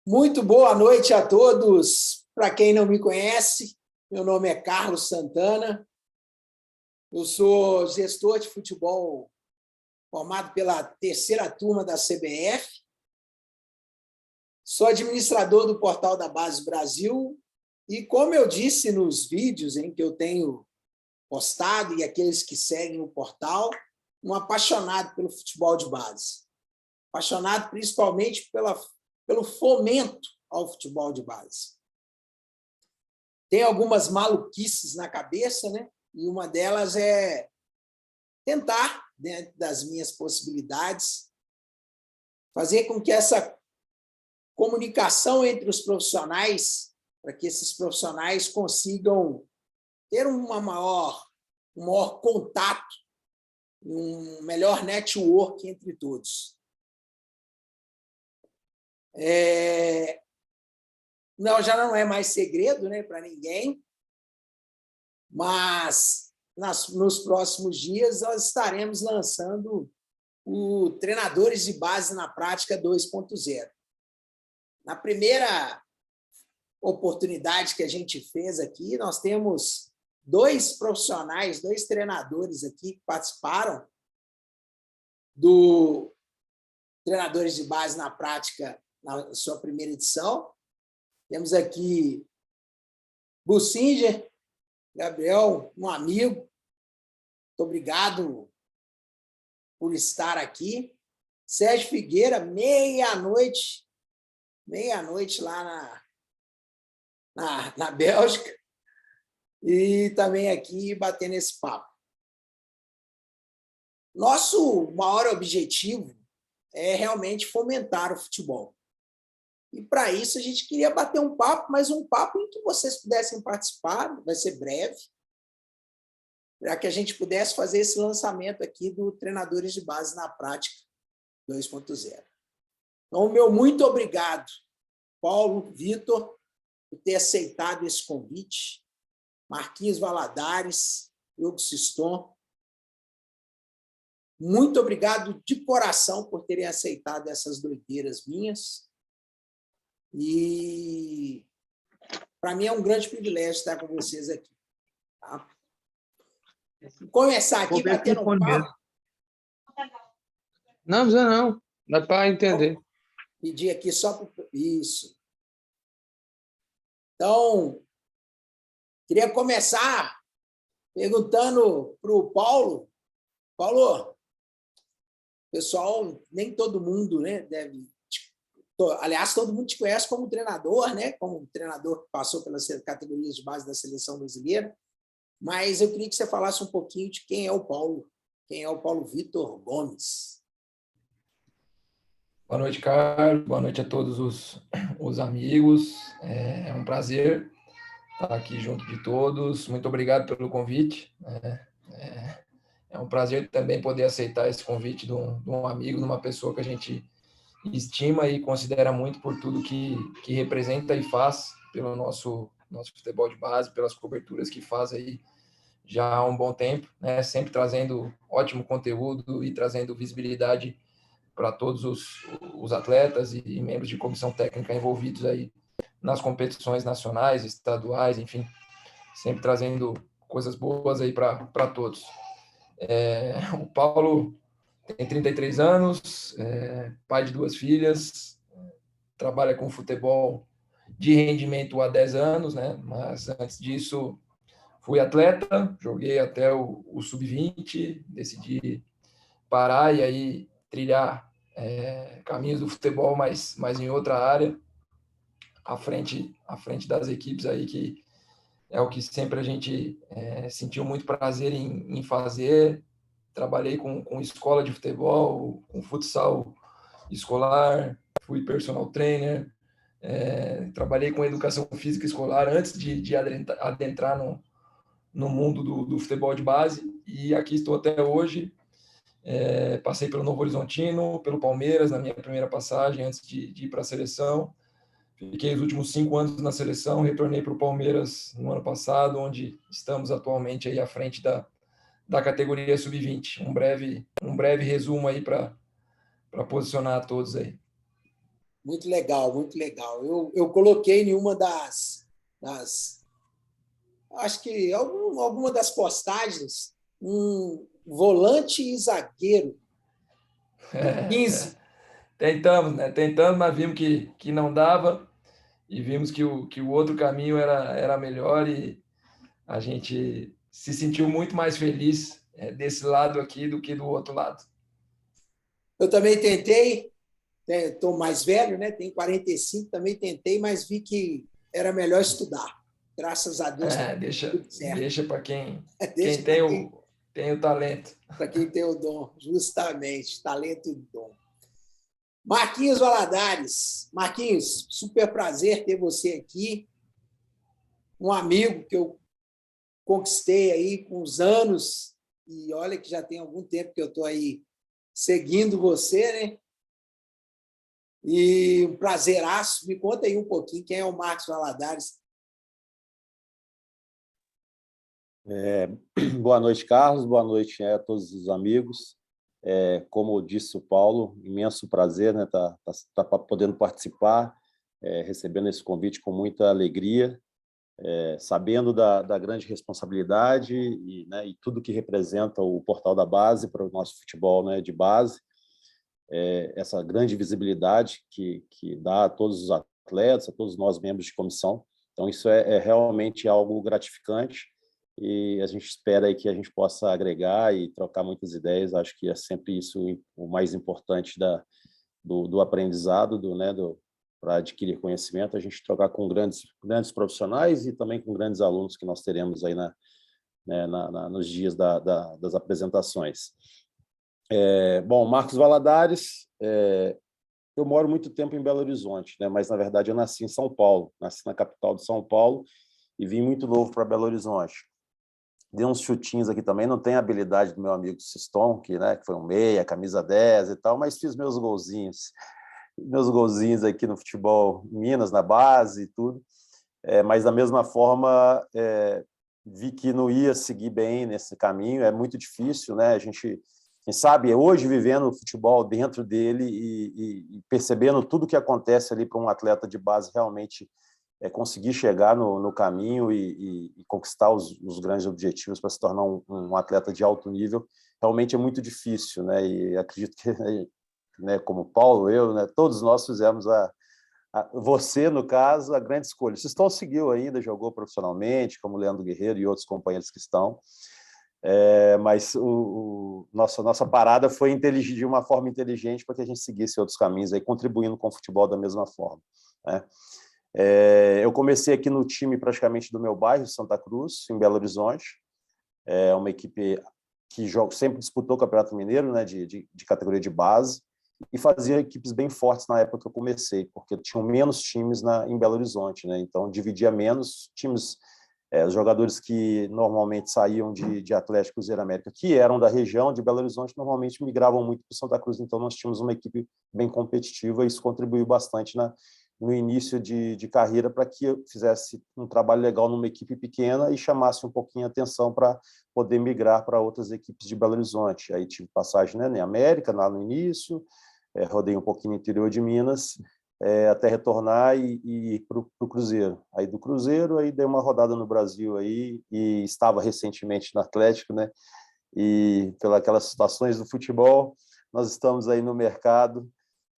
Muito boa noite a todos. Para quem não me conhece, meu nome é Carlos Santana. Eu sou gestor de futebol formado pela terceira turma da CBF. Sou administrador do Portal da Base Brasil e, como eu disse nos vídeos em que eu tenho postado e aqueles que seguem o portal, um apaixonado pelo futebol de base. Apaixonado principalmente pelo fomento ao futebol de base. Tem algumas maluquices na cabeça, né? E uma delas é tentar, dentro das minhas possibilidades, fazer com que essa comunicação entre os profissionais, para que esses profissionais consigam ter um maior contato, um melhor network entre todos. Já não é mais segredo, né, para ninguém, mas nos próximos dias nós estaremos lançando o Treinadores de Base na Prática 2.0. Na primeira oportunidade que a gente fez aqui, nós temos 2 profissionais, 2 treinadores aqui que participaram do Treinadores de Base na Prática na sua primeira edição. Temos aqui Bussinger, Gabriel, um amigo. Muito obrigado por estar aqui. Sérgio Figueira, meia-noite lá na Bélgica, e também aqui batendo esse papo. Nosso maior objetivo é realmente fomentar o futebol. E, para isso, a gente queria bater um papo, mas um papo em que vocês pudessem participar, vai ser breve, para que a gente pudesse fazer esse lançamento aqui do Treinadores de Base na Prática 2.0. Então, meu muito obrigado, Paulo, Vitor, por ter aceitado esse convite, Marquinhos Valadares, Hugo Siston. Muito obrigado de coração por terem aceitado essas doideiras minhas. E, para mim, é um grande privilégio estar com vocês aqui. Tá? Vou começar aqui batendo um papo. Não, não. Dá para entender. Vou pedir aqui só para... Isso. Então, queria começar perguntando para o Paulo. Paulo, pessoal, nem todo mundo, né, deve... Aliás, todo mundo te conhece como treinador, né? Como treinador que passou pelas categorias de base da seleção brasileira. Mas eu queria que você falasse um pouquinho de quem é o Paulo. Quem é o Paulo Vitor Gomes? Boa noite, Carlos. Boa noite a todos os amigos. É um prazer estar aqui junto de todos. Muito obrigado pelo convite. É um prazer também poder aceitar esse convite de um amigo, de uma pessoa que a gente estima e considera muito por tudo que representa e faz pelo nosso futebol de base, pelas coberturas que faz aí já há um bom tempo, né? Sempre trazendo ótimo conteúdo e trazendo visibilidade para todos os atletas e membros de comissão técnica envolvidos aí nas competições nacionais, estaduais, enfim, sempre trazendo coisas boas aí para todos. O Paulo tem 33 anos, pai de 2 filhas, trabalha com futebol de rendimento há 10 anos, né? Mas antes disso fui atleta, joguei até o sub-20, decidi parar e aí trilhar caminhos do futebol, mas em outra área, à frente das equipes aí, que é o que sempre a gente sentiu muito prazer em fazer. Trabalhei com escola de futebol, com futsal escolar, fui personal trainer, trabalhei com educação física escolar antes de adentrar no mundo do futebol de base, e aqui estou até hoje. Passei pelo Novo Horizontino, pelo Palmeiras, na minha primeira passagem, antes de ir para a seleção. Fiquei os últimos 5 anos na seleção, retornei para o Palmeiras no ano passado, onde estamos atualmente aí à frente da categoria sub-20. Um breve resumo aí para posicionar a todos aí. Muito legal, muito legal. Eu coloquei em uma das acho que alguma das postagens, um volante e zagueiro, o 15. Tentamos, né? Tentamos, mas vimos que não dava e vimos que o outro caminho era melhor e a gente se sentiu muito mais feliz desse lado aqui do que do outro lado. Eu também tentei, estou mais velho, né? Tenho 45, também tentei, mas vi que era melhor estudar. Graças a Deus, Deixa, tudo certo. deixa para quem Deixa para tem o talento. quem tem o dom, justamente, talento e dom. Marquinhos Valadares. Marquinhos, super prazer ter você aqui. Um amigo que eu conquistei aí com os anos, e olha que já tem algum tempo que eu estou aí seguindo você, né? E um prazeraço. Me conta aí um pouquinho quem é o Marcos Valadares. Boa noite, Carlos. Boa noite a todos os amigos. Como disse o Paulo, imenso prazer, né, tá podendo participar, recebendo esse convite com muita alegria, sabendo da grande responsabilidade né, e tudo que representa o Portal da Base para o nosso futebol, né, de base, essa grande visibilidade que dá a todos os atletas, a todos nós membros de comissão. Então, isso é realmente algo gratificante e a gente espera aí que a gente possa agregar e trocar muitas ideias. Acho que é sempre isso o mais importante do aprendizado, para adquirir conhecimento, a gente trocar com grandes profissionais e também com grandes alunos que nós teremos aí nos dias das apresentações. Bom, Marcos Valadares, eu moro muito tempo em Belo Horizonte, né? Mas, na verdade, eu nasci em São Paulo, nasci na capital de São Paulo e vim muito novo para Belo Horizonte. Dei uns chutinhos aqui também, não tenho a habilidade do meu amigo Siston, que foi um meia, camisa 10 e tal, mas fiz meus golzinhos aqui no futebol em Minas, na base e tudo. Mas, da mesma forma, vi que não ia seguir bem nesse caminho, é muito difícil, né? A gente, quem sabe, hoje vivendo o futebol dentro dele e percebendo tudo que acontece ali para um atleta de base realmente conseguir chegar no caminho e conquistar os grandes objetivos para se tornar um atleta de alto nível, realmente é muito difícil, né? E acredito que, né, como Paulo, eu, né, todos nós fizemos você, no caso, a grande escolha. O Siston seguiu ainda, jogou profissionalmente, como Leandro Guerreiro e outros companheiros que estão, mas nossa parada foi de uma forma inteligente para que a gente seguisse outros caminhos, aí, contribuindo com o futebol da mesma forma, né? Eu comecei aqui no time praticamente do meu bairro, Santa Cruz, em Belo Horizonte. É uma equipe que sempre disputou o Campeonato Mineiro, né, de categoria de base, e fazia equipes bem fortes na época que eu comecei, porque tinham menos times em Belo Horizonte, né? Então dividia menos times, os jogadores que normalmente saíam de Atlético e Cruzeiro América, que eram da região de Belo Horizonte, normalmente migravam muito para Santa Cruz, então nós tínhamos uma equipe bem competitiva e isso contribuiu bastante no início de carreira para que eu fizesse um trabalho legal numa equipe pequena e chamasse um pouquinho a atenção para poder migrar para outras equipes de Belo Horizonte. Aí tive passagem, né, na América, lá no início, rodei um pouquinho no interior de Minas, até retornar e ir para o Cruzeiro. Aí do Cruzeiro, aí dei uma rodada no Brasil aí, e estava recentemente no Atlético, né? E pelas situações do futebol, nós estamos aí no mercado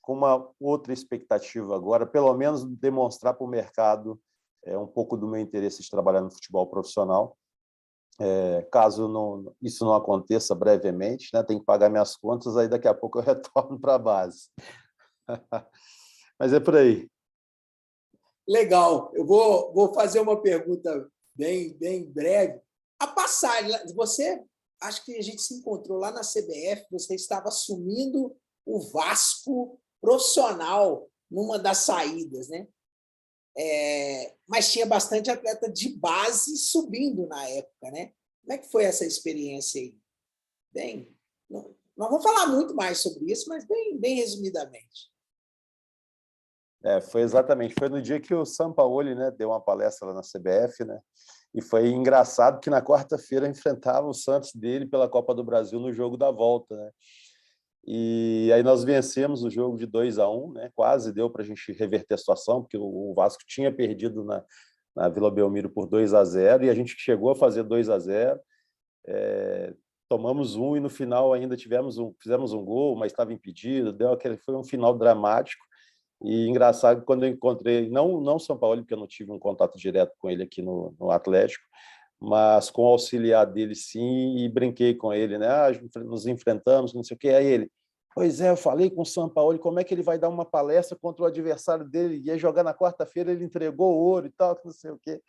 com uma outra expectativa agora, pelo menos demonstrar para o mercado um pouco do meu interesse de trabalhar no futebol profissional. Caso isso não aconteça brevemente, né, tem que pagar minhas contas, aí daqui a pouco eu retorno para a base. Mas é por aí. Legal. Eu vou fazer uma pergunta bem breve. A passagem, acho que a gente se encontrou lá na CBF, você estava assumindo o Vasco profissional numa das saídas, né? Mas tinha bastante atleta de base subindo na época, né? Como é que foi essa experiência aí? Nós vamos falar muito mais sobre isso, mas bem resumidamente. Foi no dia que o Sampaoli, né, deu uma palestra lá na CBF, né? E foi engraçado que na quarta-feira enfrentava o Santos dele pela Copa do Brasil no jogo da volta, né? E aí nós vencemos o jogo de 2-1, né? Quase deu para a gente reverter a situação, porque o Vasco tinha perdido na Vila Belmiro por 2-0, e a gente chegou a fazer 2-0. Tomamos um e no final ainda fizemos um gol, mas estava impedido. Foi um final dramático. E engraçado, quando eu encontrei, não o São Paulo, porque eu não tive um contato direto com ele aqui no Atlético, mas com o auxiliar dele, sim, e brinquei com ele, né? Nos enfrentamos, não sei o quê. Aí ele, pois é, eu falei com o São Paulo, como é que ele vai dar uma palestra contra o adversário dele? Ia jogar na quarta-feira, ele entregou o ouro e tal, não sei o quê.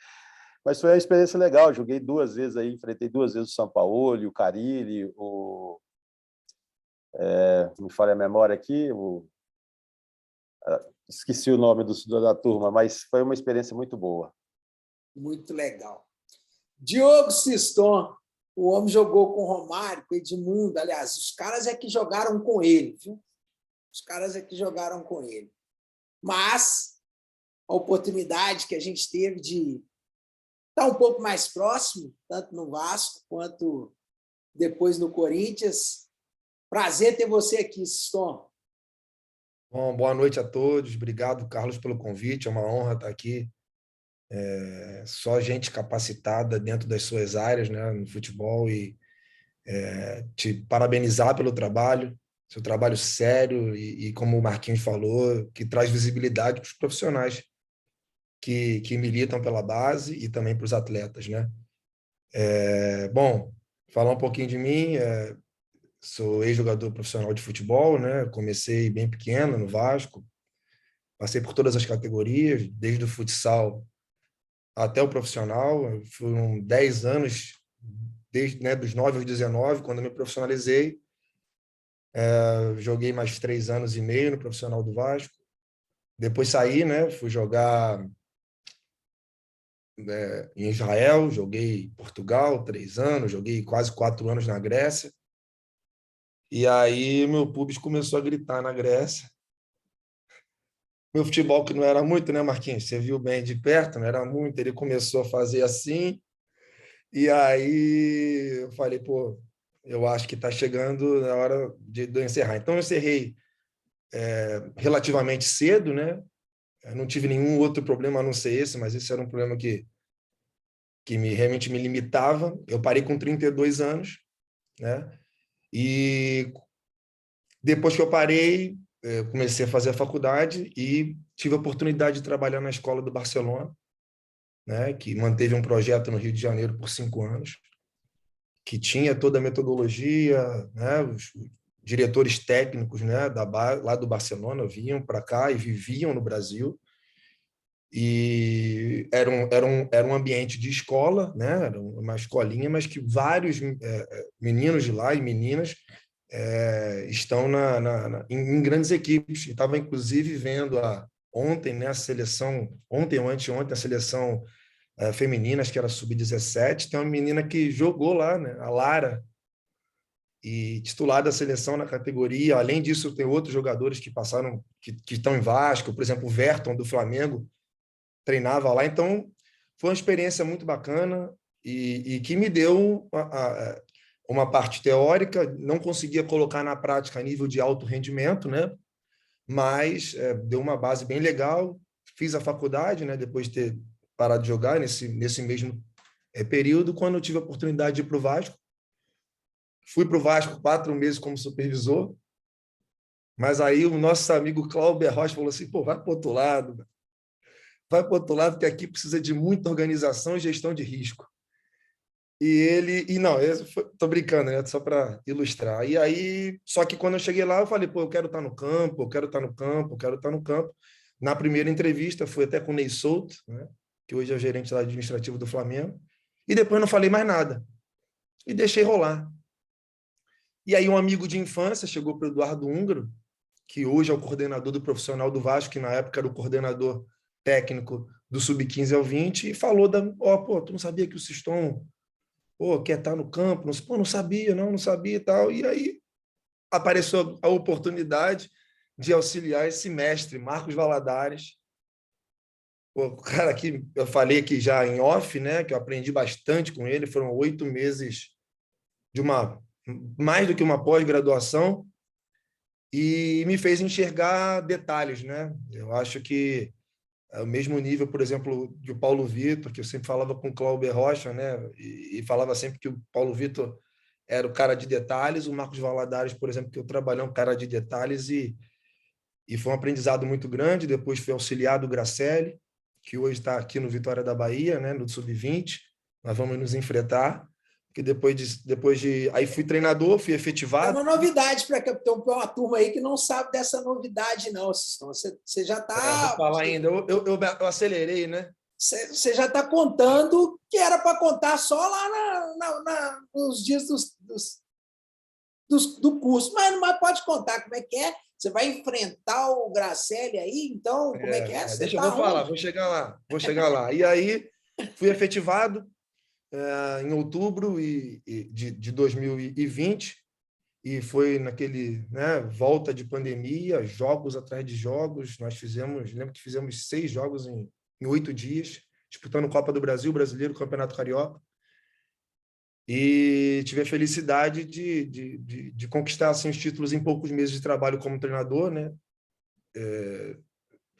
Mas foi uma experiência legal. Joguei 2 vezes aí, enfrentei 2 vezes o São Paulo, o Carille, me falha a memória aqui, esqueci o nome da turma, mas foi uma experiência muito boa. Muito legal. Diogo Siston, o homem jogou com o Romário, com o Edmundo. Aliás, os caras é que jogaram com ele, viu? Os caras é que jogaram com ele. Mas a oportunidade que a gente teve de estar um pouco mais próximo, tanto no Vasco quanto depois no Corinthians. Prazer ter você aqui, Siston. Bom, boa noite a todos. Obrigado, Carlos, pelo convite. É uma honra estar aqui. Só gente capacitada dentro das suas áreas, né, no futebol, e te parabenizar pelo trabalho, seu trabalho sério e como o Marquinhos falou, que traz visibilidade para os profissionais que militam pela base e também para os atletas, né? Bom, falar um pouquinho de mim, sou ex-jogador profissional de futebol, né? Comecei bem pequeno no Vasco, passei por todas as categorias, desde o futsal até o profissional. Foram 10 anos, desde, né, dos 9 aos 19, quando eu me profissionalizei. Joguei mais 3 anos e meio no profissional do Vasco. Depois saí, né, fui jogar em Israel, joguei em Portugal 3 anos, joguei quase 4 anos na Grécia. E aí meu público começou a gritar na Grécia. Meu futebol, que não era muito, né, Marquinhos? Você viu bem de perto, não era muito. Ele começou a fazer assim. E aí eu falei, pô, eu acho que está chegando na hora de eu encerrar. Então eu encerrei relativamente cedo, né? Eu não tive nenhum outro problema a não ser esse, mas esse era um problema que realmente me limitava. Eu parei com 32 anos, né? E depois que eu parei, eu comecei a fazer a faculdade e tive a oportunidade de trabalhar na escola do Barcelona, né? Que manteve um projeto no Rio de Janeiro por 5 anos, que tinha toda a metodologia, né? Os diretores técnicos, né, lá do Barcelona vinham para cá e viviam no Brasil. E era um ambiente de escola, né? Era uma escolinha, mas que vários meninos de lá e meninas estão em grandes equipes. Estava, inclusive, vendo ontem, né, a seleção, ontem ou anteontem, a seleção feminina, acho que era sub-17, tem uma menina que jogou lá, né, a Lara, e titular da seleção na categoria. Além disso, tem outros jogadores que passaram, que estão em Vasco, por exemplo, o Verton, do Flamengo, treinava lá. Então, foi uma experiência muito bacana e que me deu uma parte teórica. Não conseguia colocar na prática a nível de alto rendimento, né? Mas deu uma base bem legal. Fiz a faculdade, né? Depois de ter parado de jogar nesse mesmo período, quando eu tive a oportunidade de ir para o Vasco. Fui para o Vasco 4 meses como supervisor, mas aí o nosso amigo Cláudio Rocha falou assim, pô, vai para o outro lado, vai para o outro lado, que aqui precisa de muita organização e gestão de risco. E não, estou brincando, né? Só para ilustrar. E aí, só que quando eu cheguei lá, eu falei, pô, eu quero estar no campo, eu quero estar no campo, eu quero estar no campo. Na primeira entrevista, fui até com o Ney Souto, né? Que hoje é o gerente administrativo do Flamengo, e depois não falei mais nada. E deixei rolar. E aí um amigo de infância chegou para o Eduardo Húngaro, que hoje é o coordenador do profissional do Vasco, que na época era o coordenador técnico do Sub-15 ao 20, e falou pô, tu não sabia que o Siston quer estar no campo? Não sabia, não sabia e tal. E aí apareceu a oportunidade de auxiliar esse mestre, Marcos Valadares, o cara que eu falei aqui já em off, né, que eu aprendi bastante com ele. Foram 8 meses de mais do que uma pós-graduação. e me fez enxergar detalhes, né? Eu acho que é o mesmo nível, por exemplo, de o Paulo Vitor, que eu sempre falava com o Cláudio Rocha, né? E falava sempre que o Paulo Vitor era o cara de detalhes, o Marcos Valadares, por exemplo, que eu trabalhei um cara de detalhes e foi um aprendizado muito grande. Depois fui auxiliar do Gracelli, que hoje está aqui no Vitória da Bahia, né? No Sub-20. Nós vamos nos enfrentar. Que depois de aí fui treinador, fui É efetivado. uma novidade para capitão, para uma turma aí que não sabe dessa novidade, não, Sistão. Você já Vou está. falar ainda, eu acelerei, né? Você já está contando que era para contar só lá nos dias do curso, mas pode contar como é que é. Você vai enfrentar o Gracelli aí, então, como é que é? Você Deixa eu está vou falar, onde? vou chegar lá. E aí fui efetivado em outubro de 2020 e foi naquele, né, volta de pandemia, jogos atrás de jogos. Lembro que fizemos 6 jogos em 8 dias, disputando Copa do Brasil, Brasileiro, Campeonato Carioca. E tive a felicidade de conquistar assim, os títulos em poucos meses de trabalho como treinador, né?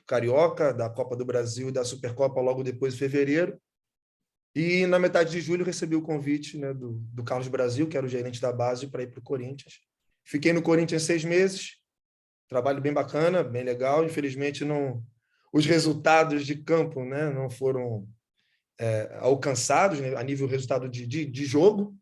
Carioca, da Copa do Brasil e da Supercopa logo depois de fevereiro. E na metade de julho recebi o convite, né, do Carlos Brasil, que era o gerente da base, para ir para o Corinthians. Fiquei no Corinthians 6 meses, trabalho bem bacana, bem legal. Infelizmente, os resultados de campo, né, não foram alcançados, né, a nível resultado de jogo,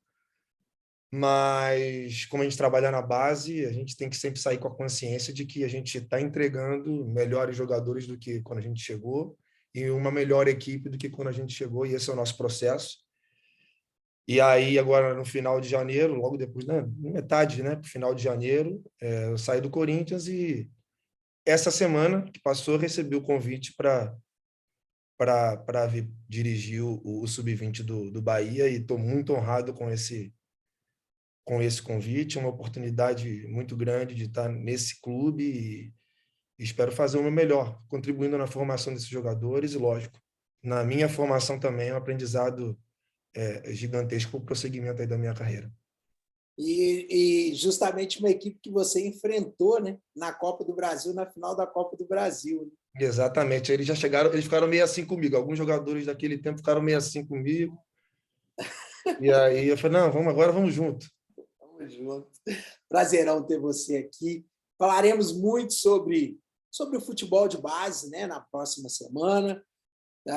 mas como a gente trabalha na base, a gente tem que sempre sair com a consciência de que a gente está entregando melhores jogadores do que quando a gente chegou e uma melhor equipe do que quando a gente chegou, e esse é o nosso processo. E aí, agora, no final de janeiro, logo depois, né, metade, né, para o final de janeiro, eu saí do Corinthians e essa semana que passou, eu recebi o convite para vir dirigir o Sub-20 do Bahia e estou muito honrado com esse convite, uma oportunidade muito grande de estar nesse clube e espero fazer o meu melhor, contribuindo na formação desses jogadores e, lógico, na minha formação também, um aprendizado gigantesco para o prosseguimento aí da minha carreira. E justamente uma equipe que você enfrentou, né, na Copa do Brasil, na final da Copa do Brasil. Né? Exatamente. Eles já chegaram, eles ficaram meio assim comigo. Alguns jogadores daquele tempo ficaram meio assim comigo. E aí eu falei, não, agora vamos junto. Vamos junto. Prazerão ter você aqui. Falaremos muito sobre o futebol de base, né, na próxima semana.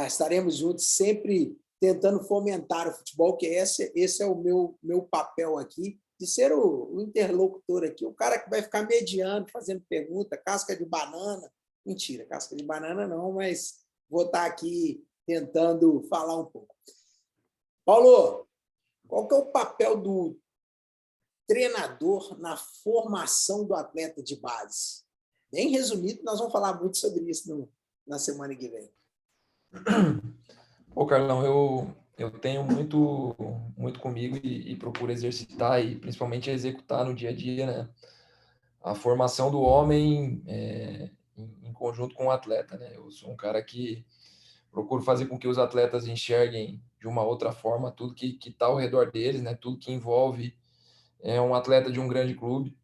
Estaremos juntos sempre tentando fomentar o futebol, que esse é o meu papel aqui, de ser o interlocutor aqui, o cara que vai ficar mediando, fazendo pergunta, casca de banana. Mentira, casca de banana não, mas vou estar aqui tentando falar um pouco. Paulo, qual que é o papel do treinador na formação do atleta de base? Bem resumido, nós vamos falar muito sobre isso na semana que vem. Pô, Carlão, eu tenho muito comigo e procuro exercitar e principalmente executar no dia a dia, né? A formação do homem em conjunto com o atleta, né? Eu sou um cara que procuro fazer com que os atletas enxerguem de uma outra forma tudo que está ao redor deles, né? Tudo que envolve um atleta de um grande clube.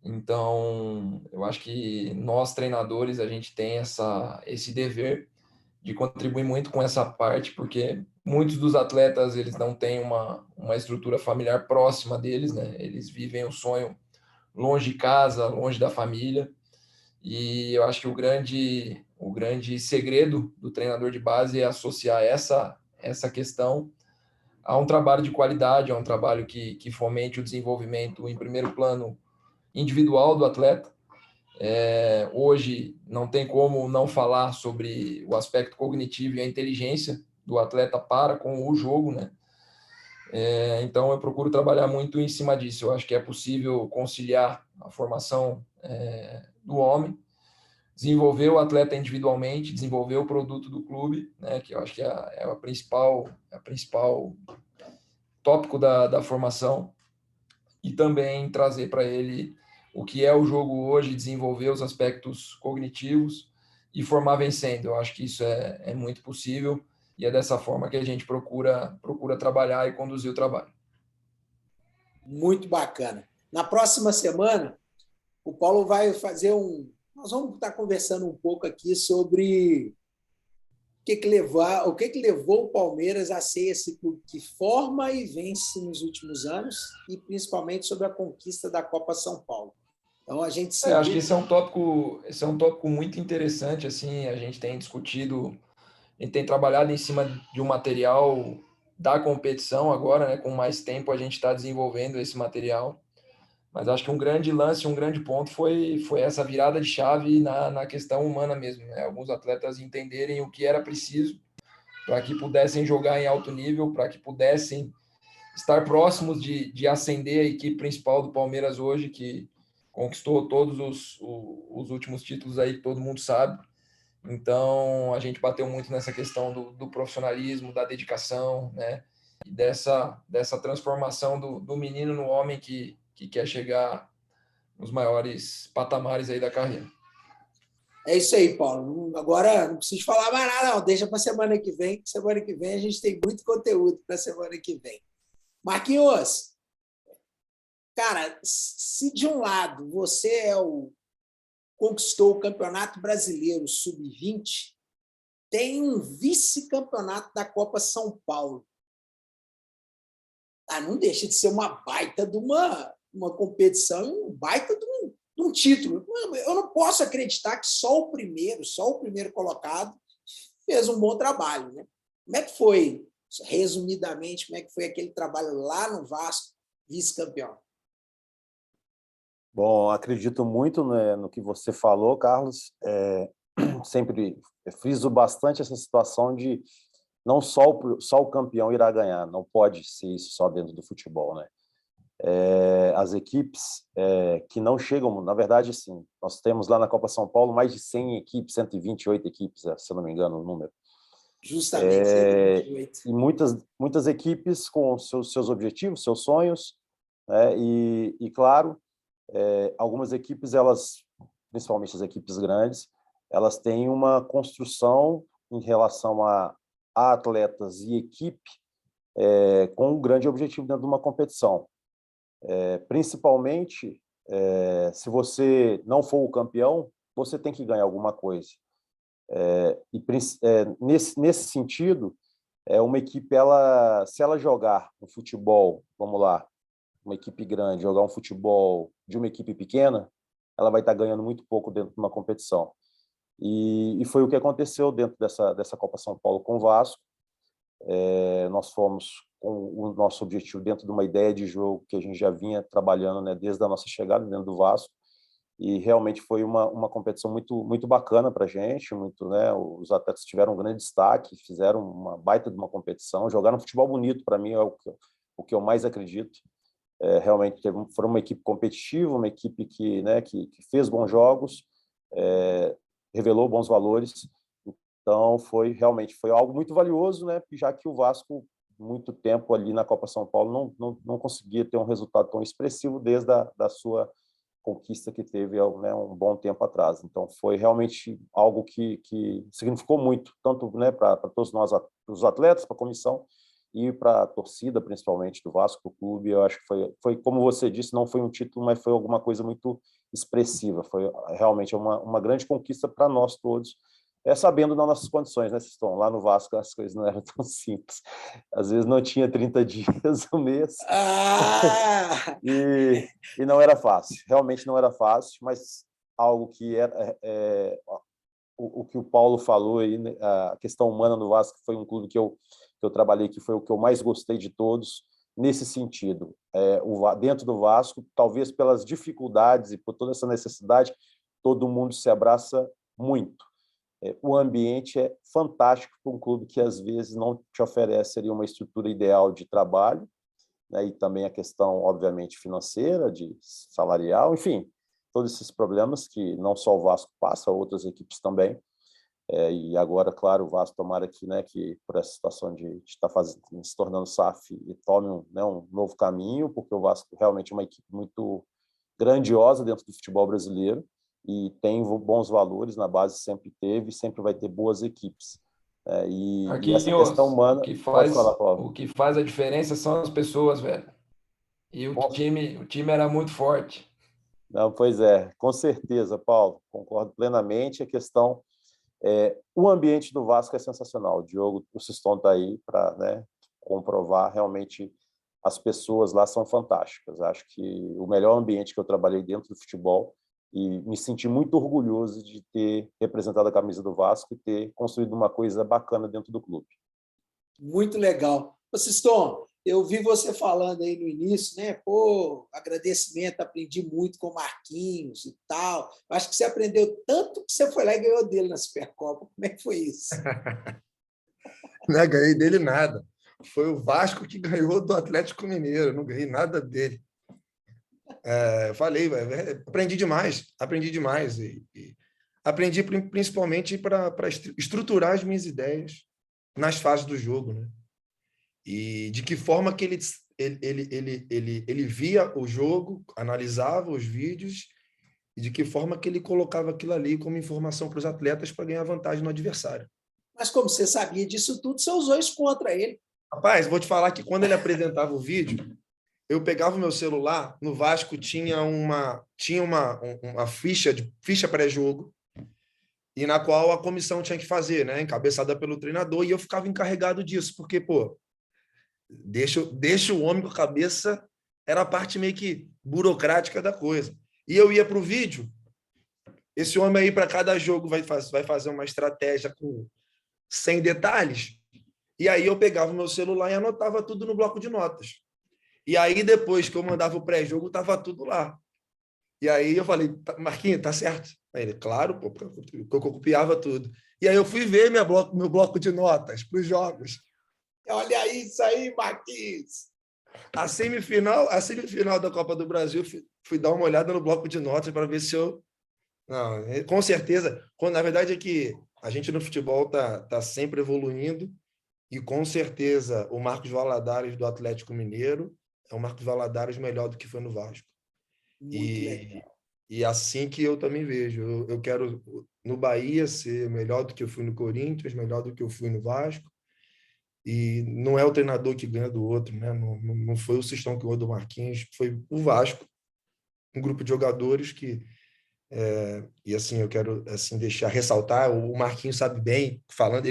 Então, eu acho que nós, treinadores, a gente tem esse dever de contribuir muito com essa parte, porque muitos dos atletas, eles não têm uma estrutura familiar próxima deles, né? Eles vivem o sonho longe de casa, longe da família, e eu acho que o grande segredo do treinador de base é associar essa questão a um trabalho de qualidade, a um trabalho que fomente o desenvolvimento, em primeiro plano, individual do atleta. Hoje não tem como não falar sobre o aspecto cognitivo e a inteligência do atleta para com o jogo, né? Então eu procuro trabalhar muito em cima disso. Eu acho que é possível conciliar a formação do homem, desenvolver o atleta individualmente, desenvolver o produto do clube, né? Que eu acho que é a principal tópico da formação, e também trazer para ele o que é o jogo hoje, desenvolver os aspectos cognitivos e formar vencendo. Eu acho que isso é muito possível e é dessa forma que a gente procura trabalhar e conduzir o trabalho. Muito bacana. Na próxima semana, o Paulo vai fazer um... Nós vamos estar conversando um pouco aqui sobre o que levou o Palmeiras a ser esse clube que forma e vence nos últimos anos e principalmente sobre a conquista da Copa São Paulo. Então a gente acho que esse é um tópico muito interessante, assim, a gente tem discutido, a gente tem trabalhado em cima de um material da competição agora, né, com mais tempo a gente está desenvolvendo esse material, mas acho que um grande lance, um grande ponto foi essa virada de chave na questão humana mesmo, né? Alguns atletas entenderem o que era preciso para que pudessem jogar em alto nível, para que pudessem estar próximos de ascender a equipe principal do Palmeiras hoje, que conquistou todos os últimos títulos aí que todo mundo sabe. Então, a gente bateu muito nessa questão do profissionalismo, da dedicação, né? E dessa transformação do menino no homem que quer chegar nos maiores patamares aí da carreira. É isso aí, Paulo. Agora não preciso falar mais nada, não. Deixa para semana que vem. Semana que vem a gente tem muito conteúdo para semana que vem. Marquinhos, cara, se de um lado você conquistou o Campeonato Brasileiro Sub-20, tem um vice-campeonato da Copa São Paulo. Não deixa de ser uma baita de uma competição, um baita de um título. Eu não posso acreditar que só o primeiro colocado fez um bom trabalho, né? Como é que foi, resumidamente, como é que foi aquele trabalho lá no Vasco, vice-campeão? Bom, acredito muito, né, no que você falou, Carlos. Sempre friso bastante essa situação de não só o campeão irá ganhar, não pode ser isso só dentro do futebol, né? As equipes que não chegam, na verdade, sim, nós temos lá na Copa São Paulo mais de 100 equipes, 128 equipes, se eu não me engano o número. Justamente, 128. E muitas equipes com seus objetivos, seus sonhos, né? E claro, algumas equipes, principalmente as equipes grandes, elas têm uma construção em relação a atletas e equipe com um grande objetivo dentro de uma competição. Principalmente, se você não for o campeão, você tem que ganhar alguma coisa. Nesse sentido, uma equipe, se ela jogar um futebol, vamos lá, uma equipe grande jogar um futebol de uma equipe pequena, ela vai estar ganhando muito pouco dentro de uma competição. E foi o que aconteceu dentro dessa Copa São Paulo com o Vasco. Nós fomos com o nosso objetivo dentro de uma ideia de jogo que a gente já vinha trabalhando, né, desde a nossa chegada dentro do Vasco, e realmente foi uma competição muito, muito bacana para a gente, né, os atletas tiveram um grande destaque, fizeram uma baita de uma competição, jogaram futebol bonito, para mim é o que eu mais acredito. Realmente foi uma equipe competitiva, uma equipe que fez bons jogos, revelou bons valores. Então realmente foi algo muito valioso, né? Já que o Vasco muito tempo ali na Copa São Paulo não conseguia ter um resultado tão expressivo desde da sua conquista que teve, né, um bom tempo atrás. Então foi realmente algo que significou muito, tanto, né, para todos nós, os atletas, para a comissão e para a torcida, principalmente do Vasco, do clube. Eu acho que foi como você disse, não foi um título, mas foi alguma coisa muito expressiva. Foi realmente uma grande conquista para nós todos, sabendo das nossas condições, né, Siston? Lá no Vasco as coisas não eram tão simples. Às vezes não tinha 30 dias, um mês. E não era fácil. Realmente não era fácil, mas algo que o que o Paulo falou aí, né, a questão humana no Vasco, foi um clube que eu trabalhei, que foi o que eu mais gostei de todos, nesse sentido. Dentro do Vasco, talvez pelas dificuldades e por toda essa necessidade, todo mundo se abraça muito. O ambiente é fantástico para um clube que, às vezes, não te oferece ali uma estrutura ideal de trabalho, né? E também a questão, obviamente, financeira, de salarial, enfim, todos esses problemas que não só o Vasco passa, outras equipes também. E agora, claro, o Vasco tomara que, né, que por essa situação de estar se tornando SAF e tome um novo caminho, porque o Vasco realmente é uma equipe muito grandiosa dentro do futebol brasileiro e tem bons valores na base, sempre teve e sempre vai ter boas equipes. E essa questão humana... Pode falar, Paulo. O que faz a diferença são as pessoas, velho. E o time era muito forte. Não, pois é, com certeza, Paulo, concordo plenamente. A questão o ambiente do Vasco é sensacional. O Diogo, o Siston está aí para, né, comprovar. Realmente as pessoas lá são fantásticas. Acho que o melhor ambiente que eu trabalhei dentro do futebol, e me senti muito orgulhoso de ter representado a camisa do Vasco e ter construído uma coisa bacana dentro do clube. Muito legal. Ô, Siston, eu vi você falando aí no início, né? Pô, agradecimento, aprendi muito com o Marquinhos e tal. Acho que você aprendeu tanto que você foi lá e ganhou dele na Supercopa. Como é que foi isso? Não ganhei dele nada. Foi o Vasco que ganhou do Atlético Mineiro, não ganhei nada dele. Falei, aprendi demais. E aprendi principalmente para estruturar as minhas ideias nas fases do jogo, né? E de que forma que ele via o jogo, analisava os vídeos, e de que forma que ele colocava aquilo ali como informação para os atletas para ganhar vantagem no adversário. Mas como você sabia disso tudo, você usou isso contra ele. Rapaz, vou te falar que quando ele apresentava o vídeo, eu pegava o meu celular, no Vasco tinha uma ficha pré-jogo, e na qual a comissão tinha que fazer, né, encabeçada pelo treinador, e eu ficava encarregado disso, porque, pô, deixa o homem com a cabeça, era a parte meio que burocrática da coisa. E eu ia para o vídeo, esse homem aí para cada jogo vai fazer uma estratégia com 100 detalhes, e aí eu pegava o meu celular e anotava tudo no bloco de notas. E aí, depois que eu mandava o pré-jogo, estava tudo lá. E aí eu falei, Marquinhos, tá certo? Aí ele, claro, pô, porque eu copiava tudo. E aí eu fui ver meu bloco de notas para os jogos. Olha isso aí, Marquinhos! A semifinal da Copa do Brasil, fui dar uma olhada no bloco de notas para ver se eu... Não, com certeza. Na verdade é que a gente no futebol tá sempre evoluindo, e com certeza o Marcos Valadares do Atlético Mineiro é o Marcos Valadares melhor do que foi no Vasco. Muito legal. E assim que eu também vejo. Eu quero, no Bahia, ser melhor do que eu fui no Corinthians, melhor do que eu fui no Vasco. E não é o treinador que ganha do outro, né? Não foi o Sistão que ganhou do Marquinhos, foi o Vasco, um grupo de jogadores que... e assim, eu quero assim ressaltar, o Marquinhos sabe bem,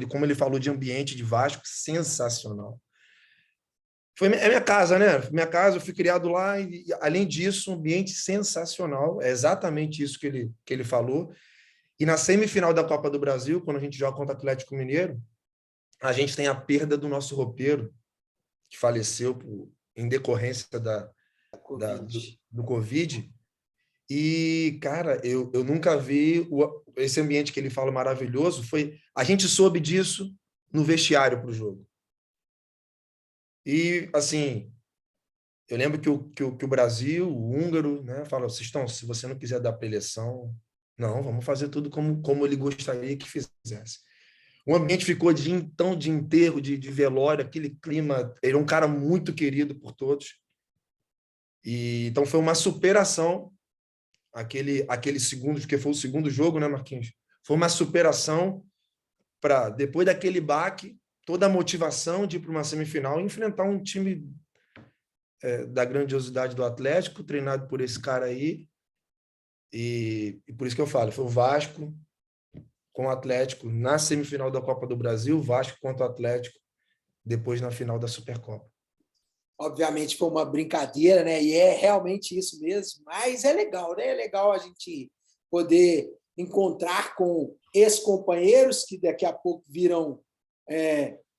como ele falou de ambiente de Vasco, sensacional. É minha casa, né? Minha casa, eu fui criado lá e, além disso, um ambiente sensacional. É exatamente isso que ele falou. E na semifinal da Copa do Brasil, quando a gente joga contra o Atlético Mineiro, a gente tem a perda do nosso roupeiro, que faleceu em decorrência do Covid. E, cara, eu nunca vi esse ambiente que ele fala maravilhoso. A gente soube disso no vestiário para o jogo. E, assim, eu lembro que o Brasil, o húngaro, né, fala, Sistão, se você não quiser dar preleção, não, vamos fazer tudo como ele gostaria que fizesse. O ambiente ficou de enterro, de velório, aquele clima. Ele é um cara muito querido por todos. E, então foi uma superação, aquele segundo, que foi o segundo jogo, né, Marquinhos? Foi uma superação para, depois daquele baque, toda a motivação de ir para uma semifinal e enfrentar um time da grandiosidade do Atlético, treinado por esse cara aí. E por isso que eu falo, foi o Vasco com o Atlético na semifinal da Copa do Brasil, Vasco contra o Atlético depois na final da Supercopa. Obviamente foi uma brincadeira, né? E é realmente isso mesmo, mas é legal, né? É legal a gente poder encontrar com ex-companheiros que daqui a pouco viram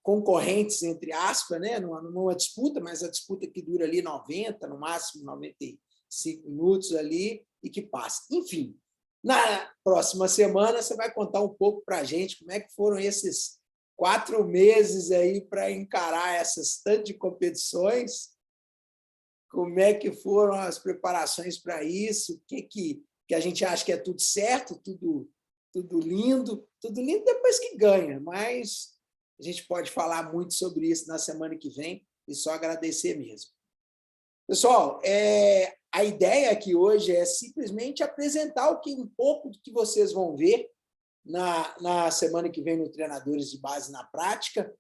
concorrentes, entre aspas, né? Numa disputa, mas a disputa que dura ali 90, no máximo 95 minutos ali e que passa. Enfim, na próxima semana você vai contar um pouco para a gente como é que foram esses 4 meses aí para encarar essas tantas de competições, como é que foram as preparações para isso, o que a gente acha que é tudo certo, tudo lindo depois que ganha, mas a gente pode falar muito sobre isso na semana que vem e só agradecer mesmo. Pessoal, a ideia aqui hoje é simplesmente apresentar um pouco do que vocês vão ver na semana que vem no Treinadores de Base na Prática.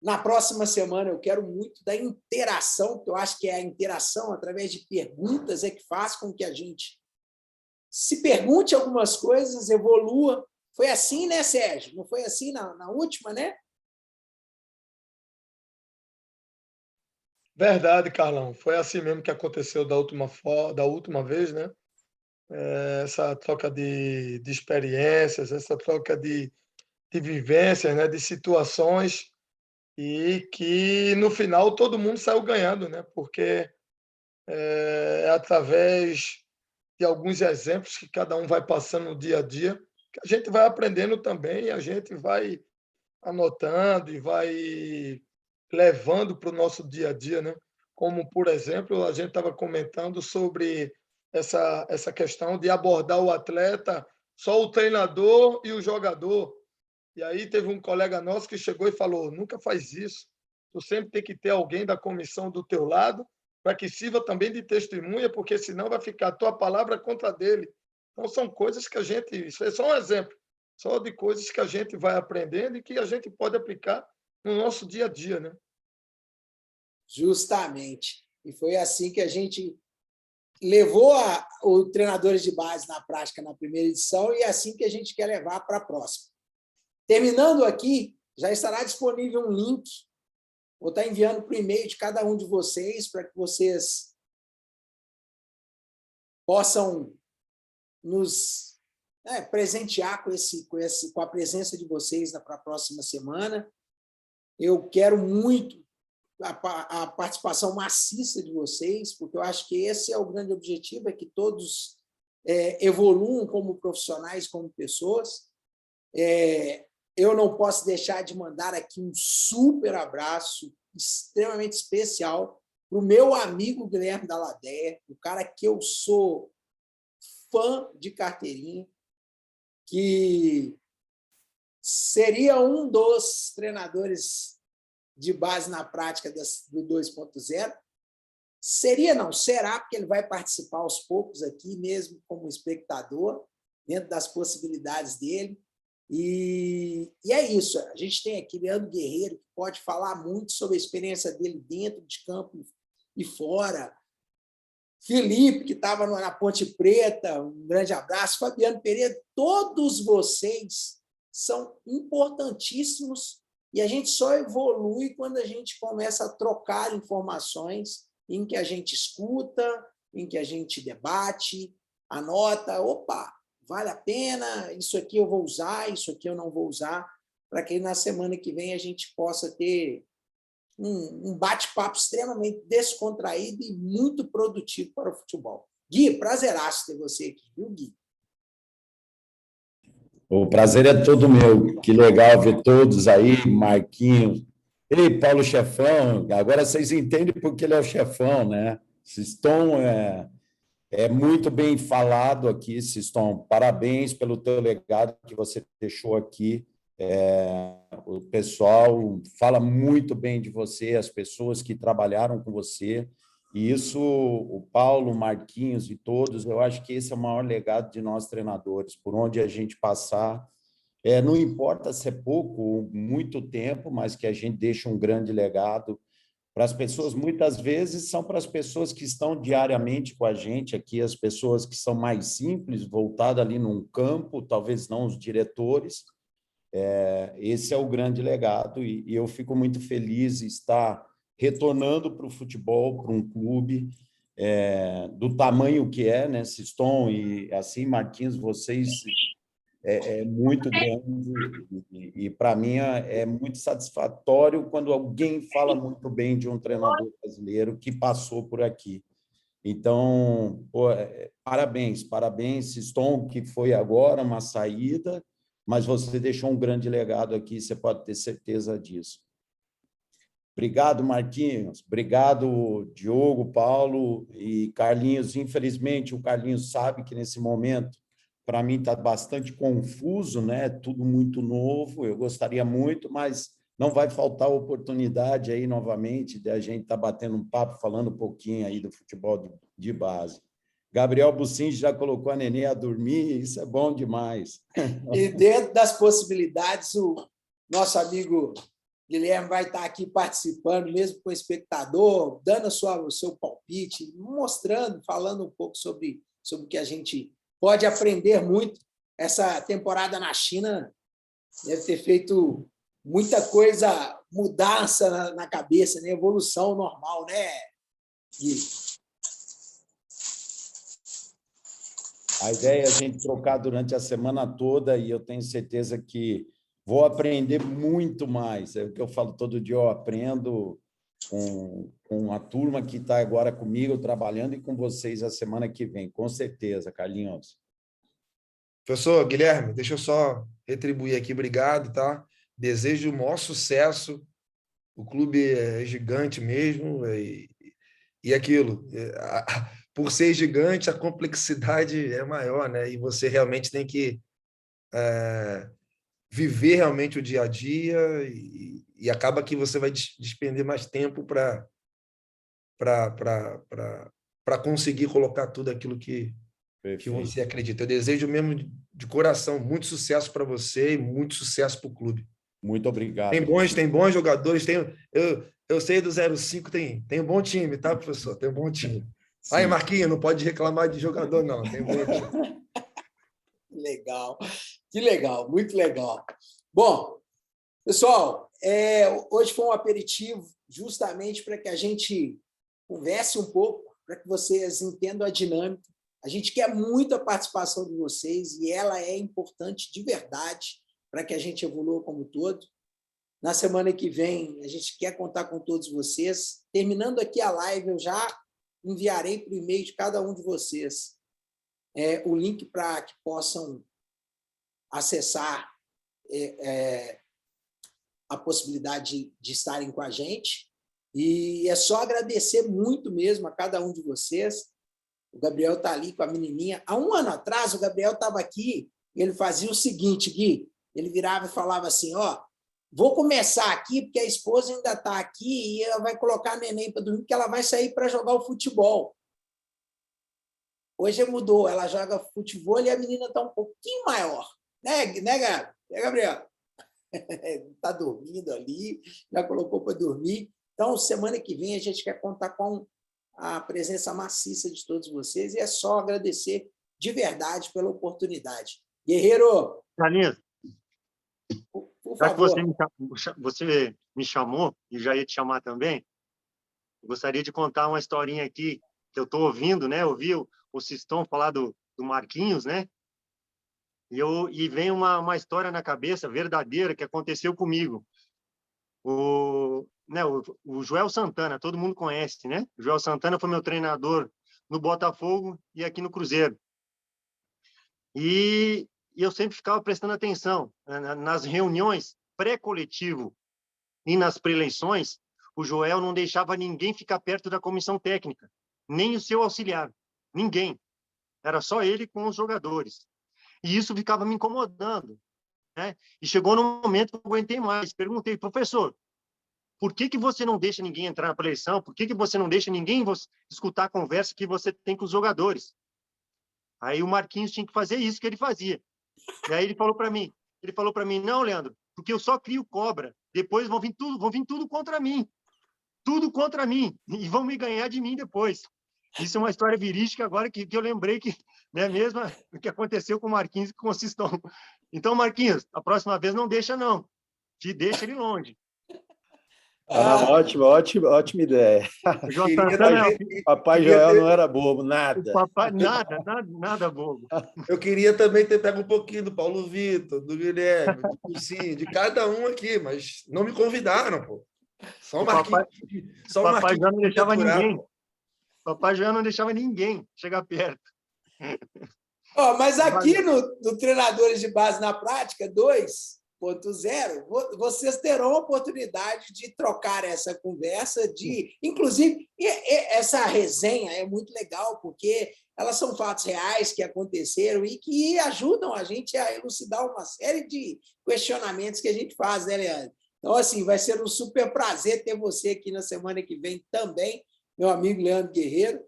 Na próxima semana, eu quero muito da interação, porque eu acho que é a interação através de perguntas é que faz com que a gente se pergunte algumas coisas, evolua. Foi assim, né, Sérgio? Não foi assim na última, né? Verdade, Carlão. Foi assim mesmo que aconteceu da última vez, né? Essa troca de experiências, essa troca de vivências, né? De situações, e que no final todo mundo saiu ganhando, né? Porque é através de alguns exemplos que cada um vai passando no dia a dia que a gente vai aprendendo também, e a gente vai anotando e vai levando para o nosso dia a dia, né? Como, por exemplo, a gente estava comentando sobre essa questão de abordar o atleta, só o treinador e o jogador. E aí teve um colega nosso que chegou e falou: nunca faz isso. Tu sempre tem que ter alguém da comissão do teu lado para que sirva também de testemunha, porque senão vai ficar a tua palavra contra a dele. Então são coisas que a gente, isso é só um exemplo, só de coisas que a gente vai aprendendo e que a gente pode aplicar no nosso dia a dia, né? Justamente. E foi assim que a gente levou os treinadores de base na prática na primeira edição, e é assim que a gente quer levar para a próxima. Terminando aqui, já estará disponível um link. Vou estar enviando para o e-mail de cada um de vocês, para que vocês possam nos presentear com a presença de vocês para a próxima semana. Eu quero muito a participação maciça de vocês, porque eu acho que esse é o grande objetivo, é que todos evoluam como profissionais, como pessoas. Eu não posso deixar de mandar aqui um super abraço extremamente especial para o meu amigo Guilherme Dalladea, o cara que eu sou fã de carteirinha, que seria um dos treinadores de base na prática do 2.0. Seria, não, será, porque ele vai participar aos poucos aqui, mesmo como espectador, dentro das possibilidades dele. E é isso. A gente tem aqui Leandro Guerreiro, que pode falar muito sobre a experiência dele dentro de campo e fora. Felipe, que estava na Ponte Preta, um grande abraço. Fabiano Pereira, todos vocês são importantíssimos, e a gente só evolui quando a gente começa a trocar informações em que a gente escuta, em que a gente debate, anota, opa, vale a pena, isso aqui eu vou usar, isso aqui eu não vou usar, para que na semana que vem a gente possa ter um bate-papo extremamente descontraído e muito produtivo para o futebol. Gui, prazeraço ter você aqui, viu, Gui? O prazer é todo meu. Que legal ver todos aí, Marquinhos. Ei, Paulo Chefão, agora vocês entendem porque ele é o chefão, né? Siston é muito bem falado aqui, Siston. Parabéns pelo teu legado que você deixou aqui. O pessoal fala muito bem de você, as pessoas que trabalharam com você. E isso, o Paulo, o Marquinhos e todos, eu acho que esse é o maior legado de nós treinadores. Por onde a gente passar, não importa se é pouco ou muito tempo, mas que a gente deixe um grande legado para as pessoas. Muitas vezes são para as pessoas que estão diariamente com a gente aqui, as pessoas que são mais simples, voltadas ali num campo, talvez não os diretores. Esse é o grande legado, e eu fico muito feliz de estar retornando para o futebol, para um clube do tamanho que é, né, Siston e assim, Marquinhos, vocês muito grande, e para mim é muito satisfatório quando alguém fala muito bem de um treinador brasileiro que passou por aqui. Então, parabéns, Siston, que foi agora uma saída, mas você deixou um grande legado aqui, você pode ter certeza disso. Obrigado, Marquinhos. Obrigado, Diogo, Paulo e Carlinhos. Infelizmente, o Carlinhos sabe que, nesse momento, para mim está bastante confuso, né? Tudo muito novo, eu gostaria muito, mas não vai faltar oportunidade aí, novamente, de a gente estar batendo um papo, falando um pouquinho aí do futebol de base. Gabriel Bucin já colocou a Nenê a dormir, isso é bom demais. E dentro das possibilidades, o nosso amigo Guilherme vai estar aqui participando, mesmo com o espectador, dando o seu palpite, mostrando, falando um pouco sobre o que a gente pode aprender muito. Essa temporada na China deve ter feito muita coisa, mudança na cabeça, né? Evolução normal, né, Gui? A ideia é a gente trocar durante a semana toda e eu tenho certeza que vou aprender muito mais. É o que eu falo todo dia, eu aprendo com a turma que está agora comigo trabalhando e com vocês a semana que vem, com certeza, Carlinhos. Professor Guilherme, deixa eu só retribuir aqui, obrigado, tá? Desejo o maior sucesso, o clube é gigante mesmo, e aquilo, por ser gigante, a complexidade é maior, né? E você realmente tem que viver realmente o dia a dia e acaba que você vai despender mais tempo para conseguir colocar tudo aquilo que você acredita. Eu desejo mesmo de coração muito sucesso para você e muito sucesso para o clube. Muito obrigado. Tem bons jogadores, eu sei do 05, tem um bom time, tá, professor? Tem um bom time. Sim. Aí, Marquinhos, não pode reclamar de jogador, não. Tem um bom time. Legal, que legal, muito legal. Bom, pessoal, hoje foi um aperitivo justamente para que a gente converse um pouco, para que vocês entendam a dinâmica. A gente quer muito a participação de vocês e ela é importante de verdade para que a gente evolua como todo. Na semana que vem, a gente quer contar com todos vocês. Terminando aqui a live, eu já enviarei para o e-mail de cada um de vocês o link para que possam acessar a possibilidade de estarem com a gente. E é só agradecer muito mesmo a cada um de vocês. O Gabriel está ali com a menininha. Há um ano atrás, o Gabriel estava aqui e ele fazia o seguinte, Gui, ele virava e falava assim, vou começar aqui porque a esposa ainda está aqui e ela vai colocar a neném para dormir porque ela vai sair para jogar o futebol. Hoje mudou, ela joga futebol e a menina está um pouquinho maior. Né, Gabriel? Está dormindo ali, já colocou para dormir. Então, semana que vem, a gente quer contar com a presença maciça de todos vocês e é só agradecer de verdade pela oportunidade. Guerreiro! Carlinhos, por já que favor. você me chamou, e já ia te chamar também, eu gostaria de contar uma historinha aqui que eu estou ouvindo, né? Ouvi o Siston falar do Marquinhos, né? E vem uma história na cabeça verdadeira que aconteceu comigo. O Joel Santana, todo mundo conhece, né? O Joel Santana foi meu treinador no Botafogo e aqui no Cruzeiro. E eu sempre ficava prestando atenção nas reuniões pré-coletivo e nas pré-eleições. O Joel não deixava ninguém ficar perto da comissão técnica, nem o seu auxiliar, ninguém. Era só ele com os jogadores. E isso ficava me incomodando, né? E chegou num momento que eu não aguentei mais. Perguntei, professor, por que você não deixa ninguém entrar na pré-eleição? Por que você não deixa ninguém escutar a conversa que você tem com os jogadores? Aí o Marquinhos tinha que fazer isso que ele fazia. E aí ele falou para mim, não, Leandro, porque eu só crio cobra. Depois vão vir tudo contra mim. Tudo contra mim. E vão me ganhar de mim depois. Isso é uma história verídica agora que eu lembrei que, né, mesmo o que aconteceu com o Marquinhos e com o Siston. Então, Marquinhos, a próxima vez não deixa, não. Te deixa ele longe. Ótima ideia. Papai Joel não era bobo, nada. Papai, nada bobo. Eu queria também ter pego um pouquinho do Paulo Vitor, do Guilherme, do Cursinho, de cada um aqui, mas não me convidaram, pô. Só o Marquinhos. Papai já não deixava ninguém. Papai já não deixava ninguém chegar perto. Mas aqui no Treinadores de Base na Prática 2.0, vocês terão a oportunidade de trocar essa conversa, inclusive, essa resenha é muito legal, porque elas são fatos reais que aconteceram e que ajudam a gente a elucidar uma série de questionamentos que a gente faz, né, Leandro? Então, assim, vai ser um super prazer ter você aqui na semana que vem também, meu amigo Leandro Guerreiro,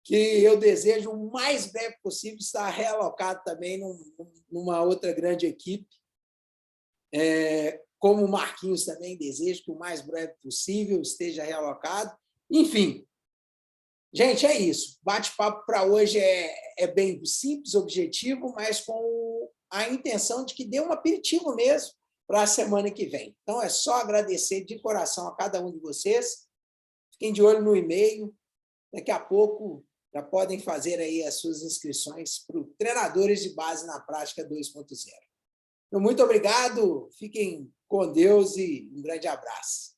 que eu desejo o mais breve possível estar realocado também numa outra grande equipe. Como o Marquinhos também desejo que o mais breve possível esteja realocado. Enfim, gente, é isso. Bate-papo para hoje é bem simples, objetivo, mas com a intenção de que dê um aperitivo mesmo para a semana que vem. Então, é só agradecer de coração a cada um de vocês. Fiquem de olho no e-mail. Daqui a pouco já podem fazer aí as suas inscrições para o Treinadores de Base na Prática 2.0. Então, muito obrigado. Fiquem com Deus e um grande abraço.